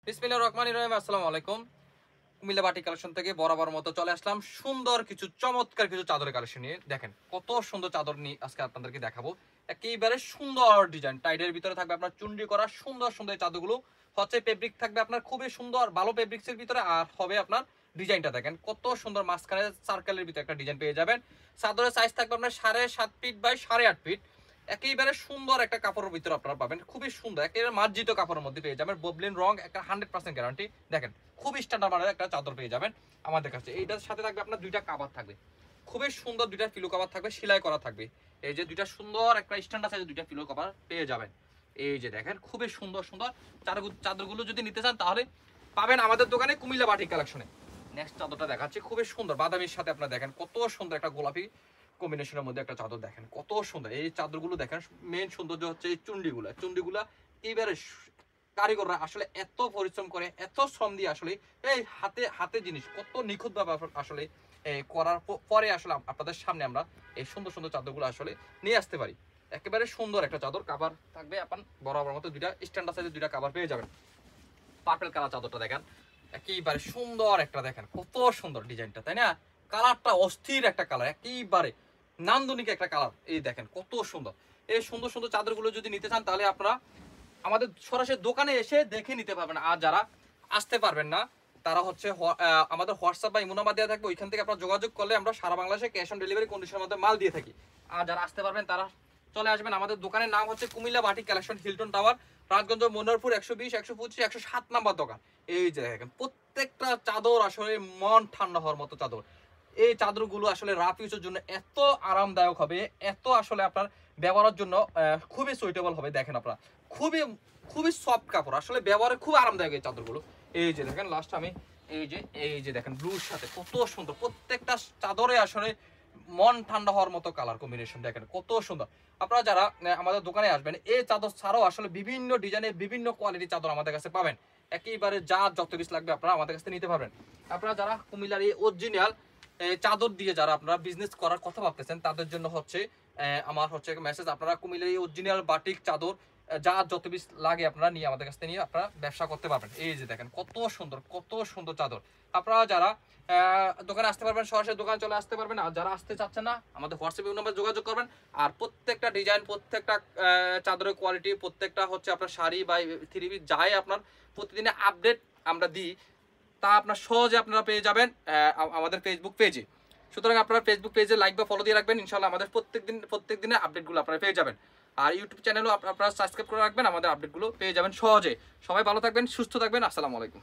বিসমিল্লাহির রহমানির রহিম। আসসালামু আলাইকুম। কুমিল্লা বাটিক কালেকশন থেকে বরাবর মতো চলে আসলাম সুন্দর কিছু চমৎকার কিছু চাদরের কালেকশন নিয়ে। দেখেন কত সুন্দর চাদর নিয়ে আজকে আপনাদেরকে দেখাবো। একেবারে সুন্দর ডিজাইন, টাইডের ভিতরে থাকবে আপনার চুন্ডি করা সুন্দর সুন্দর এই চাদরগুলো। হচ্ছে ফেব্রিক থাকবে আপনার খুবই সুন্দর ভালো ফেব্রিক্সের ভিতরে, আর হবে আপনার ডিজাইনটা দেখেন কত সুন্দর, মাঝখানে সার্কেলের ভিতরে একটা ডিজাইন পেয়ে যাবেন। চাদরের সাইজ থাকবে আপনার 7.5 ফিট বাই 8.5 ফিট। একেবারে সুন্দর একটা কাপড়ের ভিতরে আপনারা পাবেন, খুবই সুন্দর একেবারে মার্জিত কাপড়ের মধ্যে পেয়ে যাবেন। ববলিন রং একটা 100% গ্যারান্টি। দেখেন খুবই স্ট্যান্ডার্ড মানের একটা চাদর পেয়ে যাবেন আমাদের কাছে। এইটার সাথে থাকবে আপনার দুইটা কাভার থাকবে, খুবই সুন্দর দুইটা পিলো কাভার থাকবে, সেলাই করা থাকবে। এই যে দুইটা সুন্দর একটা স্ট্যান্ডার্ড সাইজের দুইটা পিলো কাভার পেয়ে যাবেন। এই যে দেখেন খুবই সুন্দর সুন্দর চাদরগুলো যদি নিতে চান তাহলে পাবেন আমাদের দোকানে কুমিল্লা বাটিক কালেকশনে। নেক্সট চাদরটা দেখাচ্ছি, খুবই সুন্দর বাদামির সাথে আপনারা দেখেন কত সুন্দর একটা গোলাপি কম্বিনেশনের মধ্যে একটা চাদর দেখেন কত সুন্দর। এই চাদরগুলো দেখেন মেন সৌন্দর্য হচ্ছে এই চুন্ডিগুলা এইবারে কারিগররা আসলে এত পরিশ্রম করে, এত শ্রম দিয়ে আসলে এই হাতে হাতে জিনিস কত নিখুঁত ভাবে আসলে করার পরে আসলে আপনাদের সামনে আমরা এই সুন্দর সুন্দর চাদরগুলো আসলে নিয়ে আসতে পারি। একেবারে সুন্দর একটা চাদর, কাভার থাকবে আপনার বরাবর মতো দুইটা স্ট্যান্ডার্ড সাইজের দুইটা কাভার পেয়ে যাবেন। পার্পল কালার চাদরটা দেখেন একেবারে সুন্দর একটা, দেখেন কত সুন্দর ডিজাইনটা, তাই না? কালারটা অস্থির একটা কালার, একেবারে নান্দনিক একটা কালার। এই দেখেন কত সুন্দর। এই সুন্দর সুন্দর চাদরগুলো যদি নিতে চান তাহলে আপনারা আমাদের সরাসরি দোকানে এসে দেখে নিতে পারবেন। আর যারা আসতে পারবেন না তারা হচ্ছে আমাদের হোয়াটসঅ্যাপ বা ইমো নাম্বার দেওয়া থাকবে, ওইখান থেকে আপনারা যোগাযোগ করলে আমরা সারা বাংলাদেশে ক্যাশ অন ডেলিভারি কন্ডিশনের মধ্যে মাল দিয়ে থাকি। আর যারা আসতে পারবেন তারা চলে আসবেন। আমাদের দোকানের নাম হচ্ছে Comilla batik collection, Hilton tower, Rajganj, Manoharpur 120, 125, 107 number দোকান। এই যে দেখেন প্রত্যেকটা চাদর আসলে মন ঠান্ডা হওয়ার মতো চাদর। এই চাদরগুলো আসলে রাফ ইউজের জন্য এত আরামদায়ক হবে, এত আসলে আপনার ব্যবহারের জন্য খুবই সুইটেবল হবে। দেখেন আপনারা খুবই খুবই সফট কাপড়, আসলে ব্যবহারে খুব আরামদায়ক এই চাদরগুলো। এই যে দেখেন লাস্ট আমি এই যে দেখেন ব্লুর সাথে কত সুন্দর, প্রত্যেকটা চাদরে আসলে মন ঠান্ডা হওয়ার মতো কালার কম্বিনেশন দেখেন কত সুন্দর। আপনারা যারা আমাদের দোকানে আসবেন এই চাদর ছাড়াও আসলে বিভিন্ন ডিজাইনের বিভিন্ন কোয়ালিটির চাদর আমাদের কাছে পাবেন। একেবারে যা যত পিস লাগবে আপনারা আমাদের কাছে নিতে পারবেন। আপনারা যারা কুমিল্লার এই অরিজিনাল চাদর দিয়ে যারা আপনারা বিজনেস করার কথা ভাবতেছেন তাদের জন্য হচ্ছে আমার হচ্ছে মেসেজ, আপনারা কুমিল্লার এই অরিজিনাল বাটিক চাদর যা যত পিস লাগে আপনারা নিয়ে আমাদের কাছ থেকে নিয়ে আপনারা ব্যবসা করতে পারবেন। এই যে দেখেন কত সুন্দর চাদর। আপনারা যারা দোকানে আসতে পারবেন সরাসরি দোকানে চলে আসতে পারবেন, আর যারা আসতে চাচ্ছেন না আমাদের হোয়াটসঅ্যাপে নাম্বার যোগাযোগ করবেন। আর প্রত্যেকটা ডিজাইন, প্রত্যেকটা চাদরের কোয়ালিটি, প্রত্যেকটা হচ্ছে আপনার শাড়ি বা থ্রি পিস যাই আপনার প্রতিদিনে আপডেট আমরা দিই তা আপনার সহজে আপনারা পেয়ে যাবেন আমাদের ফেসবুক পেজে। সুতরাং আপনারা ফেসবুক পেজে লাইক বা ফলো দিয়ে রাখবেন, ইনশাআল্লাহ আমাদের প্রত্যেক দিনের আপডেটগুলো আপনারা পেয়ে যাবেন। আর ইউটিউব চ্যানেলও আপনারা সাবস্ক্রাইব করে রাখবেন, আমাদের আপডেটগুলো পেয়ে যাবেন সহজে। সবাই ভালো থাকবেন, সুস্থ থাকবেন, আসসালামু আলাইকুম।